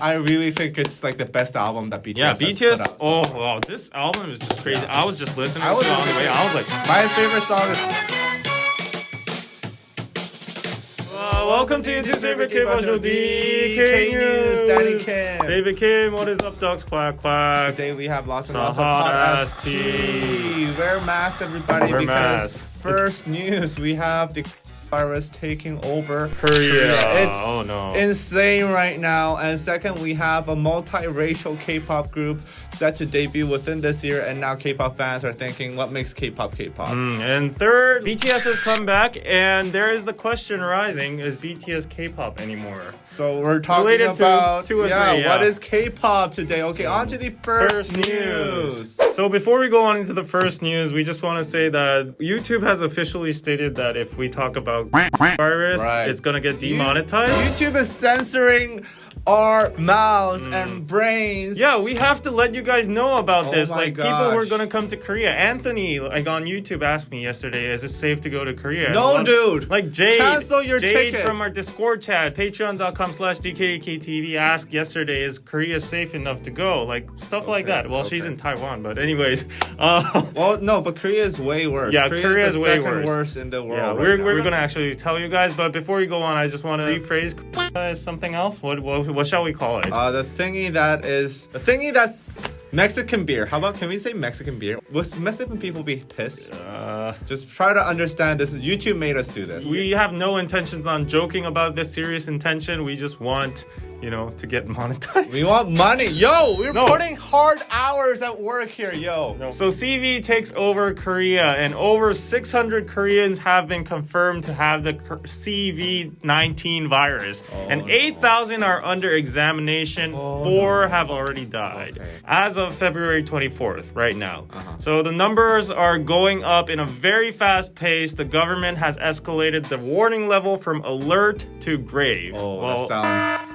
I really think it's like the best album that BTS has BTS. put out. Oh wow, this album is just crazy. I was just listening to it on the way. I was like, my favorite song is. welcome to YouTube's favorite K-pop show, DK News. Daddy Kim. David Kim, what is up, dogs? Quack quack. Today we have lots and lots of hot hot ass ass tea. Wear masks, everybody, Wear because masks. first news we have the virus taking over Korea. It's Oh no. insane right now. And second, we have a multiracial K-pop group set to debut within this year, and now K-pop fans are thinking, what makes K-pop K-pop? And third, BTS has come back, and there is the question rising: is BTS K-pop anymore? So we're talking Related to about two or three, yeah. what is K-pop today? Okay, on to the first news. So before we go on into the first news, we just want to say that YouTube has officially stated that if we talk about virus, it's gonna get demonetized. YouTube is censoring our mouths and brains. Yeah, we have to let you guys know about this. my Like, people gosh. who are gonna come to Korea. Anthony, like on YouTube, asked me yesterday, "Is it safe to go to Korea?" No, dude. Like Jade, Cancel your Jade ticket. from our Discord chat, Patreon.com/DKDKTV, asked yesterday, "Is Korea safe enough to go?" Like stuff like that. Well, she's in Taiwan, but anyways. Well, no, but Korea is way worse. Yeah, Korea is the way second worse. worst in the world. Yeah, right now. we're gonna actually tell you guys, but before we go on, I just want to rephrase something else. What shall we call it? The thingy that's Mexican beer. How about, can we say Mexican beer? Will Mexican people be pissed? Just try to understand this. YouTube made us do this. We have no intentions on joking about this serious intention. We just want, to get monetized. We want money. Yo, we're No. putting hard hours at work here, yo. So CV takes over Korea, and over 600 Koreans have been confirmed to have the CV-19 virus, and 8,000 are under examination. 4 have already died as of February 24th, right now. So the numbers are going up in a very fast pace. The government has escalated the warning level from alert to grave. That sounds...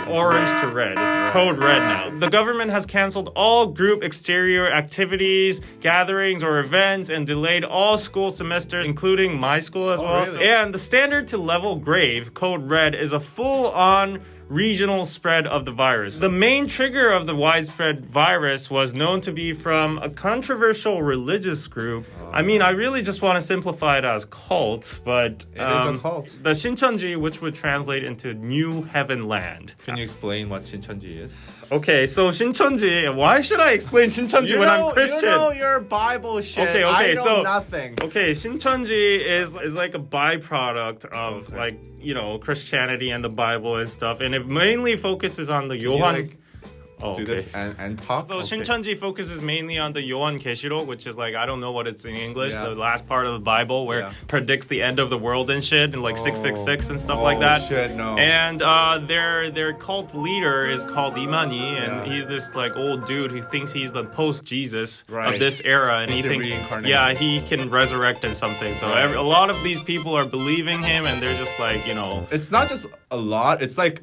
Orange to red. It's code red now. The government has canceled all group exterior activities, gatherings, or events, and delayed all school semesters, including my school as well. Really? And the standard to level grave, code red, is a full-on regional spread of the virus. The main trigger of the widespread virus was known to be from a controversial religious group. I mean, I really just want to simplify it as cult, but It is a cult. the Shincheonji, which would translate into New Heaven Land. Can you explain what Shincheonji is? Okay, so Shincheonji, why should I explain Shincheonji when I'm Christian? You know your Bible shit. Okay, I know so nothing. Okay, Shincheonji is like a byproduct of Christianity and the Bible and stuff, and it mainly focuses on the Yohan. Do this and talk. So Shincheonji focuses mainly on the Yohan Keshirok, which is like, I don't know what it's in English, the last part of the Bible where it predicts the end of the world and shit, and like 666 and stuff like that. Shit, no. And their cult leader is called Imani, and he's this like old dude who thinks he's the post-Jesus of this era, and he thinks he can resurrect and something. So a lot of these people are believing him, and they're just like, It's not just a lot, it's like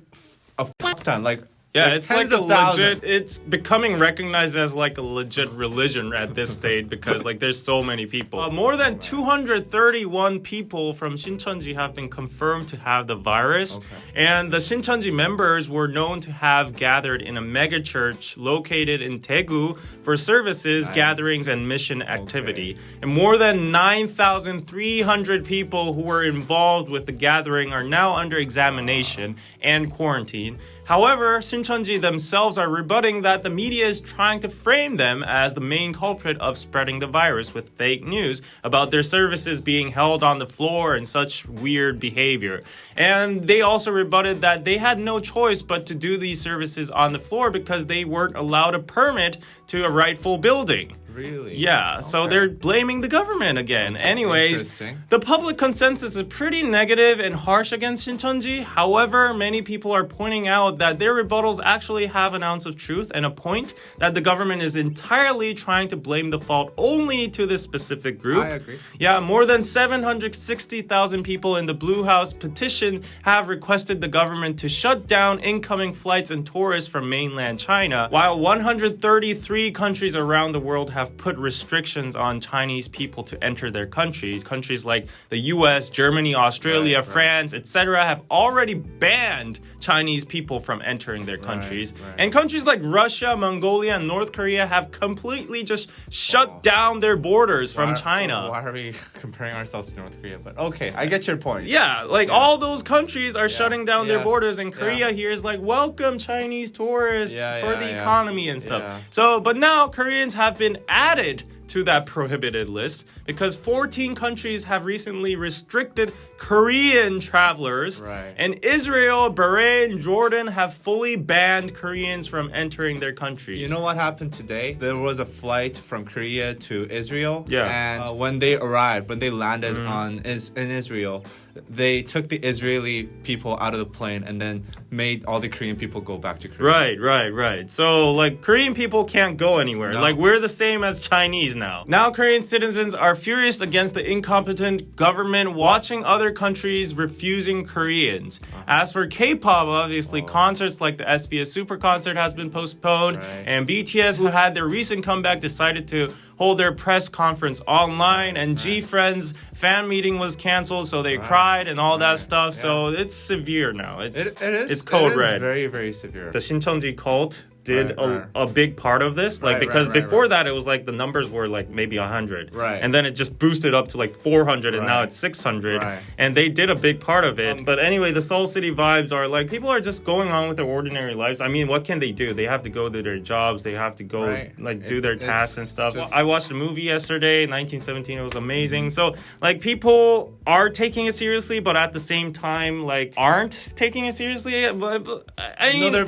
a fuck ton. Yeah, it's like a legit, it's becoming recognized as like a legit religion at this state because like there's so many people. More than 231 people from Shincheonji have been confirmed to have the virus. And the Shincheonji members were known to have gathered in a mega church located in Daegu for services, gatherings, and mission activity. And more than 9,300 people who were involved with the gathering are now under examination and quarantine. However, Shincheonji themselves are rebutting that the media is trying to frame them as the main culprit of spreading the virus with fake news about their services being held on the floor and such weird behavior. And they also rebutted that they had no choice but to do these services on the floor because they weren't allowed a permit to a rightful building. Really? Yeah, so they're blaming the government again. Anyways, the public consensus is pretty negative and harsh against Shincheonji. However, many people are pointing out that their rebuttals actually have an ounce of truth and a point that the government is entirely trying to blame the fault only to this specific group. I agree. Yeah, more than 760,000 people in the Blue House petition have requested the government to shut down incoming flights and tourists from mainland China, while 133 countries around the world have have put restrictions on Chinese people to enter their countries. Countries like the US, Germany, Australia, France, etc. have already banned Chinese people from entering their countries. And countries like Russia, Mongolia, and North Korea have completely just shut down their borders from China. Why are we comparing ourselves to North Korea? But okay, I get your point. Yeah, like all those countries are shutting down their borders, and Korea here is like, welcome Chinese tourists for the economy and stuff. So, but now Koreans have been added to that prohibited list because 14 countries have recently restricted Korean travelers. And Israel, Bahrain, Jordan have fully banned Koreans from entering their countries. You know what happened today? There was a flight from Korea to Israel. Yeah. And when they arrived, when they landed in Israel, they took the Israeli people out of the plane and then made all the Korean people go back to Korea. Right. So, like, Korean people can't go anywhere. No. Like, we're the same as Chinese now. Now, Korean citizens are furious against the incompetent government watching other countries refusing Koreans. As for K-pop, obviously, concerts like the SBS Super Concert has been postponed. And BTS, who had their recent comeback, decided to hold their press conference online, and G-Friends fan meeting was canceled, so they cried and all that stuff. So it's severe now. It's code red. Very, very severe. The Shincheonji cult did a big part of this, like because before that it was like the numbers were like maybe 100, and then it just boosted up to like 400, and now it's 600, and they did a big part of it. But anyway, the Seoul City vibes are like people are just going on with their ordinary lives. I mean, what can they do? They have to go to their jobs, they have to go do their tasks and stuff. I watched a movie yesterday, 1917. It was amazing. So like people are taking it seriously, but at the same time like aren't taking it seriously. But I mean, they're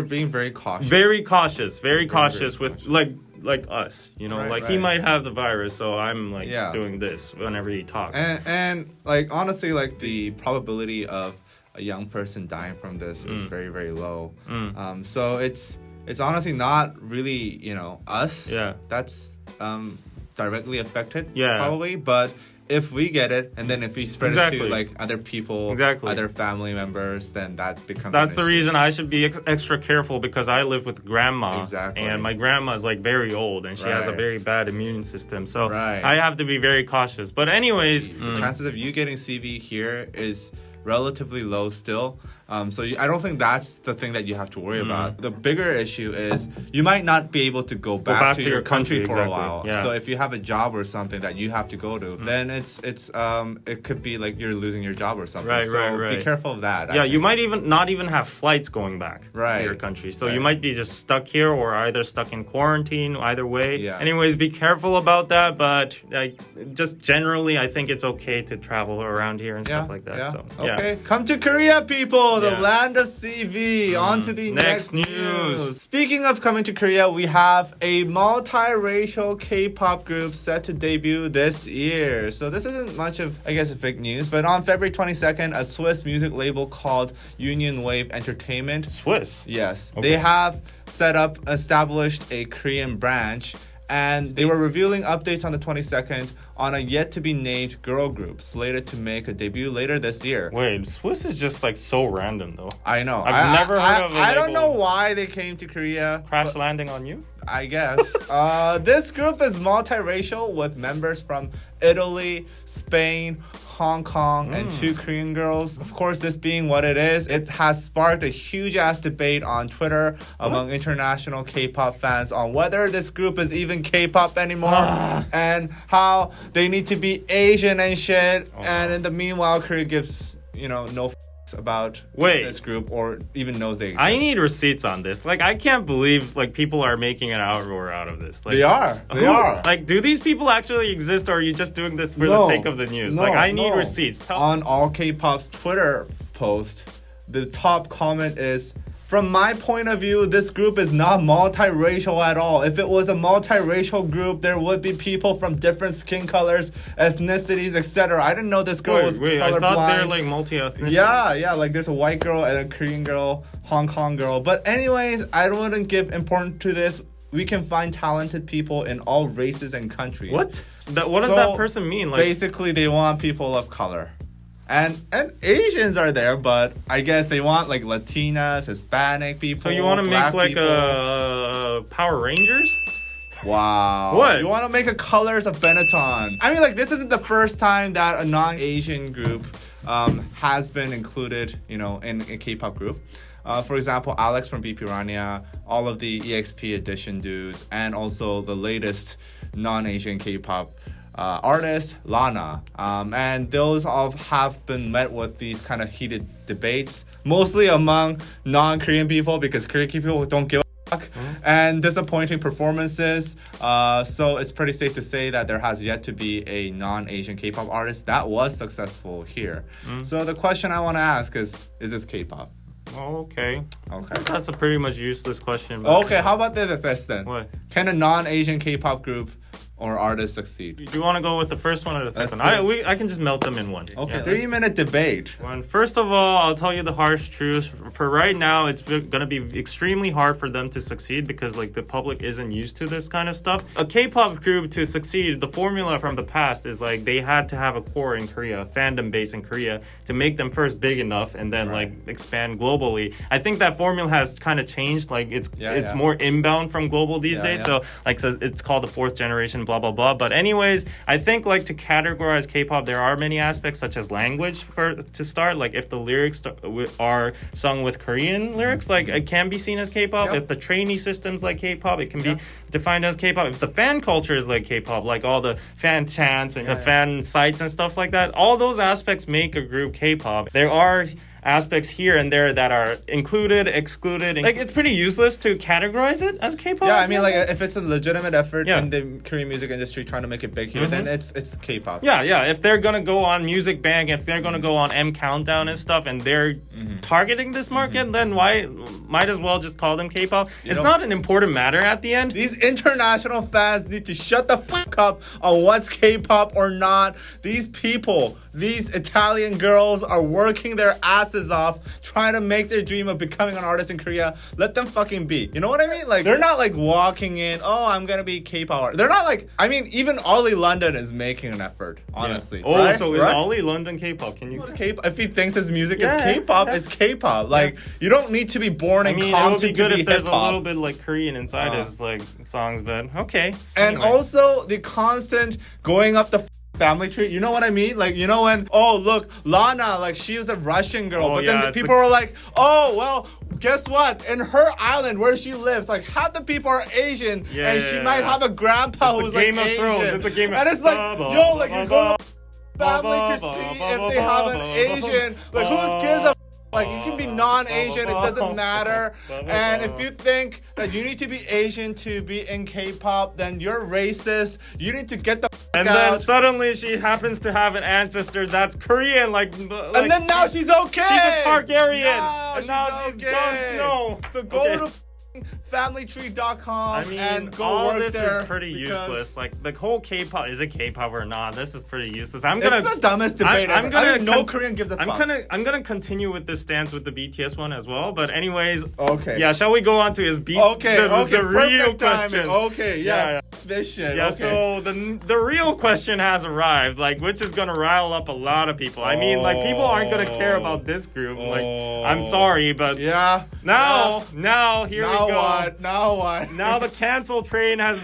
being very cautious. Very cautious with like us, you know, he might have the virus, so I'm like doing this whenever he talks. And like honestly, like the probability of a young person dying from this is very, very low. So it's honestly not really, you know, us that's directly affected probably, but if we get it, and then if we spread it to like other people, other family members, then that becomes. That's the reason I should be extra careful, because I live with grandma, and my grandma is like very old, and she has a very bad immune system, so I have to be very cautious. But anyways, the chances of you getting CV here is relatively low still. So I don't think that's the thing that you have to worry about. The bigger issue is you might not be able to go back to your country for a while. So if you have a job or something that you have to go to, then it could be like you're losing your job or something. So be careful of that. Yeah, you might not even have flights going back to your country. So you might be just stuck here or either stuck in quarantine, either way. Anyways, be careful about that. But just generally, I think it's okay to travel around here and stuff like that. So okay, come to Korea, people. The land of CV. On to the next news. Speaking of coming to Korea, we have a multiracial K-pop group set to debut this year. So this isn't much of, I guess, big news, but on February 22nd, a Swiss music label called Union Wave Entertainment. Swiss? Yes. Okay. They have established a Korean branch, and they were revealing updates on the 22nd on a yet-to-be-named girl group slated to make a debut later this year. Wait, Swiss is just like so random though. I know. I've never heard of it. I don't know why they came to Korea. Crash landing on you? I guess. This group is multiracial with members from Italy, Spain, Hong Kong, and 2 Korean girls. Of course, this being what it is, it has sparked a huge-ass debate on Twitter among international K-pop fans on whether this group is even K-pop anymore and how they need to be Asian and shit. And in the meanwhile, Korea gives, no about this group or even knows they exist. I need receipts on this. Like, I can't believe people are making an outroar out of this. Like, they are. Like, do these people actually exist, or are you just doing this for the sake of the news? I need receipts. On All K-Pop's Twitter post, the top comment is, "From my point of view, this group is not multiracial at all. If it was a multiracial group, there would be people from different skin colors, ethnicities, etc." I didn't know this girl was colorblind. I thought they're like multi-ethnic. Yeah, like there's a white girl and a Korean girl, Hong Kong girl. But anyways, I wouldn't give importance to this. We can find talented people in all races and countries. What? What does that person mean? Like, basically, they want people of color. And Asians are there, but I guess they want like Latinas, Hispanic people. So you want to make like a Power Rangers? Wow. What? You want to make a colors of Benetton. I mean, like, this isn't the first time that a non-Asian group has been included, in a K-pop group. For example, Alex from BP Rania, all of the EXP edition dudes, and also the latest non-Asian K-pop artist, Lana. And those all have been met with these kind of heated debates, mostly among non-Korean people, because Korean people don't give a fuck, and disappointing performances. So it's pretty safe to say that there has yet to be a non-Asian K-pop artist that was successful here. So the question I want to ask is this K-pop? Oh, okay. Okay. That's a pretty much useless question. But Okay, how about this then? What? Can a non-Asian K-pop group or artist succeed? Do you want to go with the first one or the second? Let's I can just melt them in one. Okay, Yeah. 3-minute debate. Well, first of all, I'll tell you the harsh truth. For right now, it's going to be extremely hard for them to succeed because like the public isn't used to this kind of stuff. A K-pop group to succeed, the formula from the past is like they had to have a core in Korea, fandom base in Korea, to make them first big enough and then like expand globally. I think that formula has kind of changed. Like it's more inbound from global these days. So it's called the fourth generation, blah blah blah. But anyways, I think like to categorize K-pop, there are many aspects such as language to start. Like if the lyrics are sung with Korean lyrics, like it can be seen as K-pop. If the trainee system's like K-pop, it can be defined as K-pop. If the fan culture is like K-pop, like all the fan chants and the fan sites and stuff like that, all those aspects make a group K-pop. There are aspects here and there that are included, excluded. Like it's pretty useless to categorize it as K-pop. Yeah, I mean, like if it's a legitimate effort in the Korean music industry trying to make it big here, then it's K-pop. Yeah. If they're gonna go on Music Bank, if they're gonna go on M Countdown and stuff, and they're targeting this market, then might as well just call them K-pop. It's not an important matter at the end. These international fans need to shut the fuck up on what's K-pop or not. These people, these Italian girls are working their asses off trying to make their dream of becoming an artist in Korea. Let them fucking be. You know what I mean? Like they're not like walking in, oh, I'm gonna be K-pop artist. They're not like, I mean, even Ollie London is making an effort, honestly. Oh, right? so is Ollie London K-pop? Can you? K-pop, if he thinks his music is K-pop, it's K-pop. Like you don't need to be born in Compton it would be good to be if there's hip-hop. a little bit like Korean inside his like songs, but okay. And also the constant going up the family tree. You know what I mean? Like, you know when, oh, look, Lana, like, she is a Russian girl. But then the people were like, oh, well, guess what? In her island where she lives, like, half the people are Asian. And she might have a grandpa who's like Asian. It's a Game of Thrones. And it's like, yo, like, you're going to family to see if they have an Asian. Like, who gives a like, you can be non-Asian, it doesn't matter. And if you think that you need to be Asian to be in K-pop, then you're racist. You need to get the and out. Then suddenly she happens to have an ancestor that's Korean, and then now she's okay. She's a Targaryen. And now she's Jon Snow. So go to familytree.com and go all work this there is pretty useless. Like the whole K-pop, is it K-pop or not? This is pretty useless. It's the dumbest debate ever. I mean, no Korean gives a fuck. I'm gonna continue with this stance with the BTS one as well. But anyways, okay. Yeah, shall we go on to his the real question? Okay, yeah. This shit. Yeah, okay. So the real question has arrived, like which is gonna rile up a lot of people. I mean, like people aren't gonna care about this group. Like I'm sorry, but now here we go. Now what? Now the cancel train has.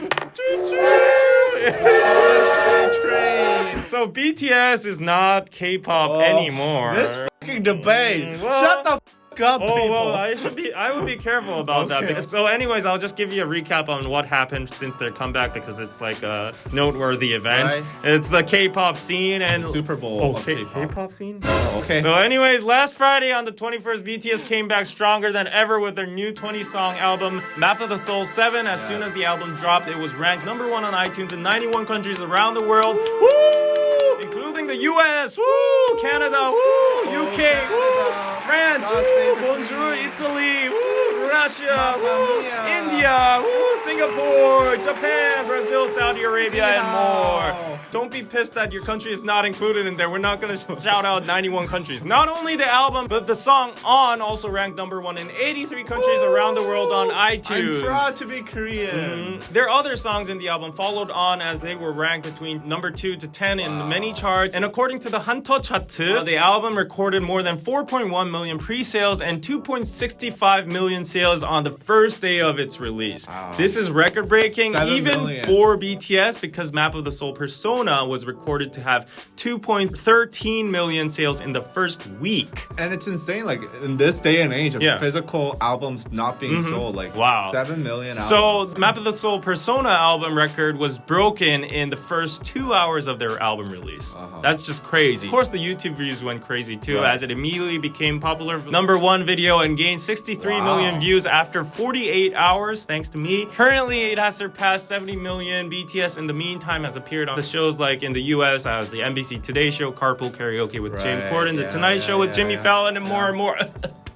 So BTS is not K-pop anymore. This fucking debate. Shut the fuck up, people. Well, I would be careful about that. So anyways, I'll just give you a recap on what happened since their comeback because it's like a noteworthy event. Right. It's the K-pop scene and Super Bowl of K-pop scene? Okay. So anyways, last Friday on the 21st, BTS came back stronger than ever with their new 20-song album, Map of the Soul 7. As soon as the album dropped, it was ranked #1 on iTunes in 91 countries around the world. Woo! Including the US, woo! Canada, woo! UK, woo! France, woo! Bonjour, Italy, woo! Russia, woo! India, woo! Singapore, Japan, Brazil, Saudi Arabia, and more. Don't be pissed that your country is not included in there. We're not gonna shout out 91 countries. Not only the album, but the song On also ranked #1 in 83 countries around the world on iTunes. I'm proud to be Korean. Their other songs in the album followed on as they were ranked between #2 to 10 in many charts. And according to the Hanto chart, the album recorded more than 4.1 million pre-sales and 2.65 million sales on the first day of its release. This This is record-breaking 7 even million. for BTS because Map of the Soul Persona was recorded to have 2.13 million sales in the first week. And it's insane, like in this day and age of Yeah. physical albums not being sold, like Wow. 7 million So albums. Map of the Soul Persona album record was broken in the first 2 hours of their album release. That's just crazy. Of course, the YouTube views went crazy too, Right. as it immediately became popular #1 video and gained 63 million views after 48 hours, thanks to me. Currently, it has surpassed 70 million. BTS, in the meantime, has appeared on the shows like in the US as the NBC Today Show, Carpool Karaoke with James Right, Corden, The yeah, Tonight Show with Jimmy Fallon, and more and more.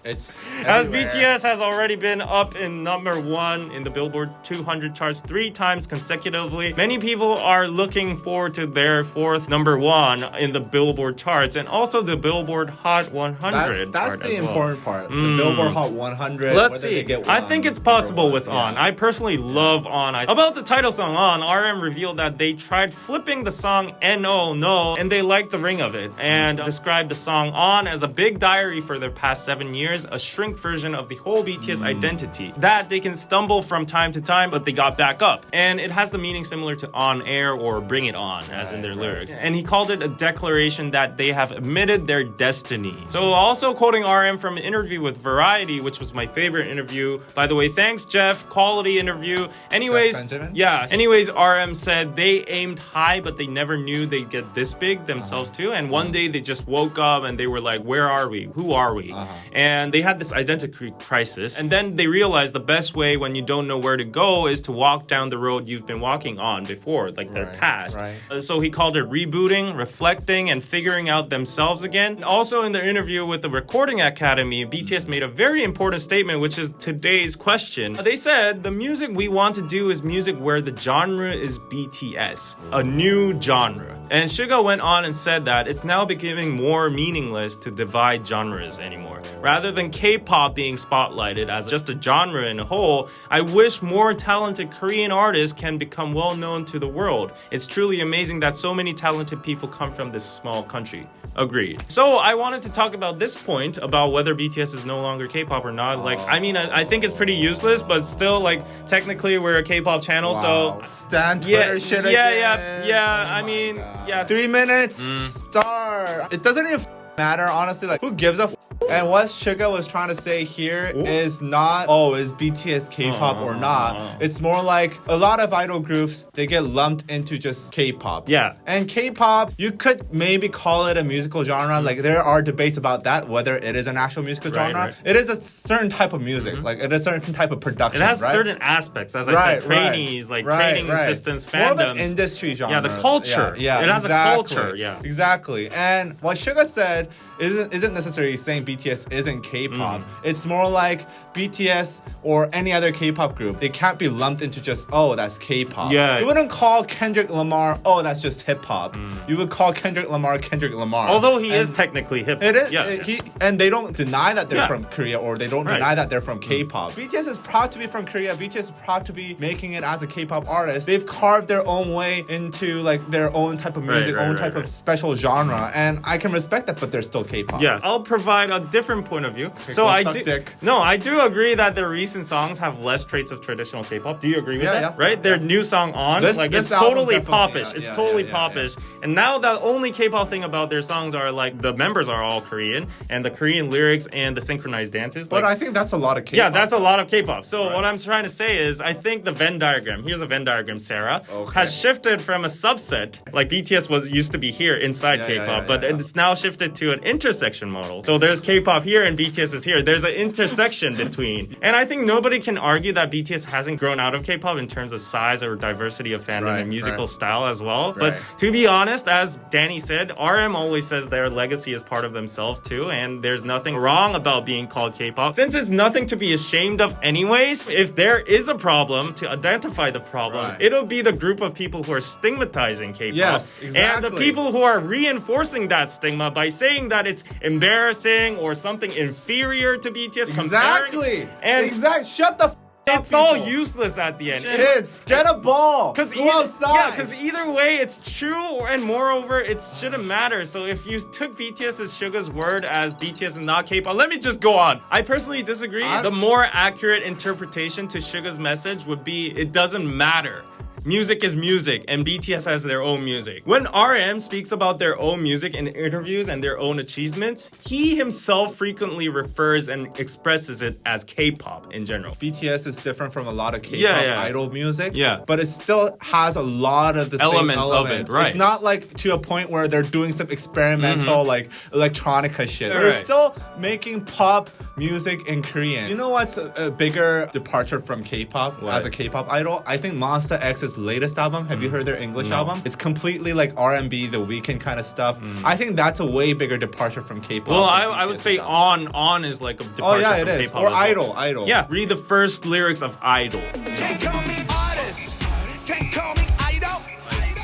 It's As everywhere. BTS has already been up in #1 in the Billboard 200 charts 3 times consecutively. Many people are looking forward to their fourth #1 in the Billboard charts and also the Billboard Hot 100. That's chart the as well. important part. The Billboard Hot 100. Let's whether they see. get I one think it's or possible one. with Yeah. On. I personally love On. About the title song On, RM revealed that they tried flipping the song N-O, No, and they liked the ring of it, and described the song On as a big diary for their past 7 years, a shrink version of the whole BTS identity. That they can stumble from time to time, but they got back up. And it has the meaning similar to On Air or Bring It On, as in their lyrics. And he called it a declaration that they have admitted their destiny. So also quoting RM from an interview with Variety, which was my favorite interview. By the way, thanks, Jeff. Quality interview. Anyways, Benjamin? yeah. Anyways, RM said they aimed high, but they never knew they'd get this big themselves too. And one day they just woke up and they were like, where are we? Who are we? And they had this identity crisis. And then they realized the best way when you don't know where to go is to walk down the road you've been walking on before, like their past. So he called it rebooting, reflecting, and figuring out themselves again. And also in their interview with the Recording Academy, BTS made a very important statement, which is today's question. They said, the music we want to do is music where the genre is BTS, a new genre. And Suga went on and said that it's now becoming more meaningless to divide genres anymore. Rather than K-pop being spotlighted as just a genre in a whole, I wish more talented Korean artists can become well known to the world. It's truly amazing that so many talented people come from this small country. Agreed. So I wanted to talk about this point about whether BTS is no longer K-pop or not. Like, I mean, I think it's pretty useless, but still, like, technically we're a K-pop channel, so Stan Twitter shit again. I Oh mean, my God. yeah. 3 minutes, start. It doesn't even matter, honestly. Like, who gives a And what Suga was trying to say here is not, oh, is BTS K-pop or not. It's more like a lot of idol groups, they get lumped into just K-pop. Yeah. And K-pop, you could maybe call it a musical genre. Like, there are debates about that, whether it is an actual musical genre. Right. It is a certain type of music. Like, it is a certain type of production, It has right? certain aspects, as I said, trainees, like training systems, More of fandoms. an industry genre. Yeah, the culture. Yeah, It has exactly. a culture, yeah. Exactly. And what Suga said isn't necessarily saying BTS isn't K-pop. It's more like BTS or any other K-pop group. They can't be lumped into just, oh, that's K-pop. Yeah. You wouldn't call Kendrick Lamar, oh, that's just hip-hop. You would call Kendrick Lamar. Although he is technically hip. It is. Yeah. And they don't deny that they're Yeah. from Korea, or they don't deny that they're from K-pop. BTS is proud to be from Korea. BTS is proud to be making it as a K-pop artist. They've carved their own way into like their own type of music, own type of special genre, and I can respect that. But they're still K-pop. Yes, I'll provide a different point of view. So go I suck do. dick. No, I do agree that their recent songs have less traits of traditional K-pop. Do you agree with Yeah, that? yeah. Right? Their new song On, This it's album totally definitely, popish. yeah, It's yeah, totally yeah, popish. And now the only K-pop thing about their songs are like the members are all Korean and the Korean lyrics and the synchronized dances. But Like, I think that's a lot of K-pop. yeah, that's a lot of K-pop. So what I'm trying to say is, I think the Venn diagram. Here's a Venn diagram, Sarah. Okay. Has shifted from a subset, like BTS used to be here inside K-pop, but it's now shifted to an intersection model. So there's K-pop here and BTS is here. There's an intersection between. And I think nobody can argue that BTS hasn't grown out of K-pop in terms of size or diversity of fandom and musical style as well. But to be honest, as Danny said, RM always says their legacy is part of themselves too, and there's nothing wrong about being called K-pop. Since it's nothing to be ashamed of anyways, if there is a problem, to identify the problem, it'll be the group of people who are stigmatizing K-pop. Yes, exactly. And the people who are reinforcing that stigma by saying that it's embarrassing or something inferior to BTS. Exactly. And Shut the It's all useless at the end. Kids, get a ball. Go outside. Yeah, because either way, it's true, and moreover, it shouldn't matter. So if you took BTS's Suga's word as BTS is not K-pop, let me just go on. I personally disagree. The more accurate interpretation to Suga's message would be, it doesn't matter. Music is music, and BTS has their own music. When RM speaks about their own music in interviews and their own achievements, he himself frequently refers and expresses it as K-pop in general. BTS is different from a lot of K-pop idol music, Yeah. but it still has a lot of the Elements same elements of it, right. It's not like to a point where they're doing some experimental like electronica shit. Yeah, They're right. still making pop music in Korean. You know what's a bigger departure from K-pop as a K-pop idol? I think Monsta X's latest album. Have you heard their English album? It's completely like R&B, The Weeknd kind of stuff. I think that's a way bigger departure from K-pop. Well, I would say On is like a departure from it is. K-pop Or as well. Idol. Yeah, read the first lyrics of Idol. Can't call me artist. Can't call me idol.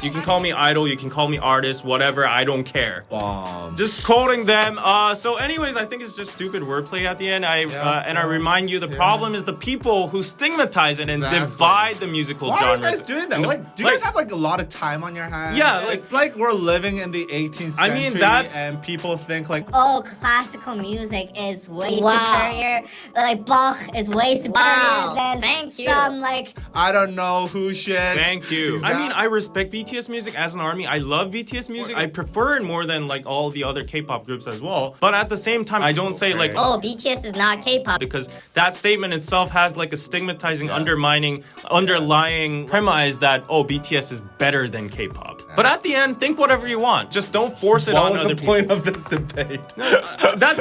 You can call me idol, you can call me artist, whatever, I don't care. Bomb. Just quoting them. So anyways, I think it's just stupid wordplay at the end. I remind you, the problem is the people who stigmatize it and divide the musical Why genres. are you guys doing that? Like, do you guys have like a lot of time on your hands? Yeah, it's like we're living in the 18th century. I mean, that's- and people think like, oh, classical music is way superior. Like Bach is way superior than some like. I don't know who shit. Thank you. I mean, I respect BTS music as an army. I love BTS music. I prefer it more than like all the other K-pop groups as well. But at the same time, I don't say like, oh, BTS is not K-pop. Because that statement itself has like a stigmatizing, underlying premise that, oh, BTS is better than K-pop. But at the end, think whatever you want. Just don't force it on other people. What was the point of this debate?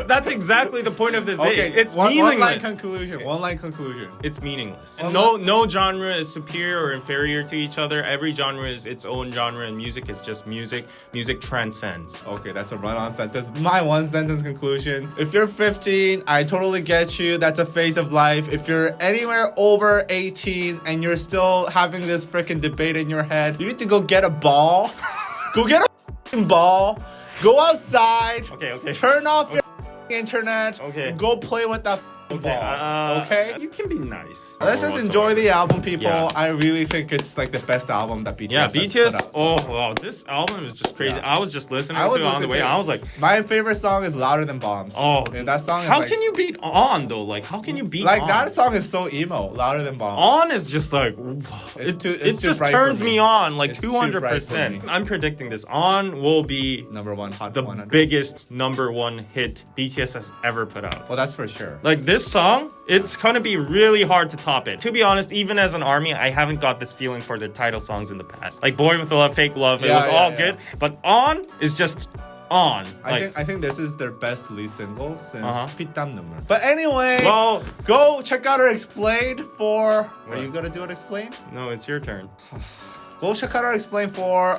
That's exactly the point of the debate. Okay, it's meaningless. One line conclusion. It's meaningless. No genre is superior or inferior to each other. Every genre is its own genre, and music is just music. Music transcends. Okay, that's a run-on sentence. My one-sentence conclusion. If you're 15, I totally get you. That's a phase of life. If you're anywhere over 18 and you're still having this freaking debate in your head, you need to go get a ball. Go get a f***ing ball. Go outside. Okay. Turn off your internet. Okay. And go play with that ball. Okay? You can be nice. Let's just enjoy the album, people. Yeah. I really think it's like the best album that BTS has BTS. put out. Oh wow, this album is just crazy. Yeah. I was just listening to it on the way. I was like, my favorite song is Louder Than Bombs. oh, and that song is how like, can you beat On though? Like, how can you beat like On? that song is so emo, Louder Than Bombs. On is just like It's it too just bright turns for me on like It's too bright for 200%. me. I'm predicting this. On will be Number one, Hot the 100. biggest #1 hit BTS has ever put out. Well, that's for sure. Like this song, it's gonna be really hard to top it. To be honest, even as an army, I haven't got this feeling for the title songs in the past. Like Boy With Love, Fake Love, it was all good. But On is just On. I think this is their best lead single since 피땀 눈물. But anyway, well, go check out our Explained for. Are you gonna do it Explained? no, it's your turn. Go check out our Explained for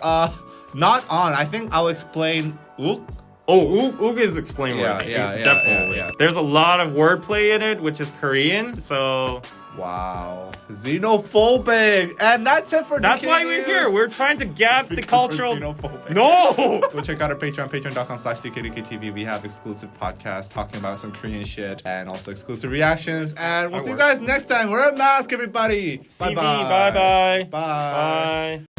not On. I think I'll explain Ook. Oh, Ook is explain worthy. Definitely. Yeah. There's a lot of wordplay in it, which is Korean, so Wow. Xenophobic. And that's it for that's DK why we're News. here. We're trying to gap the Because cultural. we're xenophobic. No! Go check out our Patreon, patreon.com/DKDKTV. We have exclusive podcasts talking about some Korean shit and also exclusive reactions. And we'll see you guys next time. Wear a mask, everybody. CV, Bye-bye. bye-bye. Bye. Bye.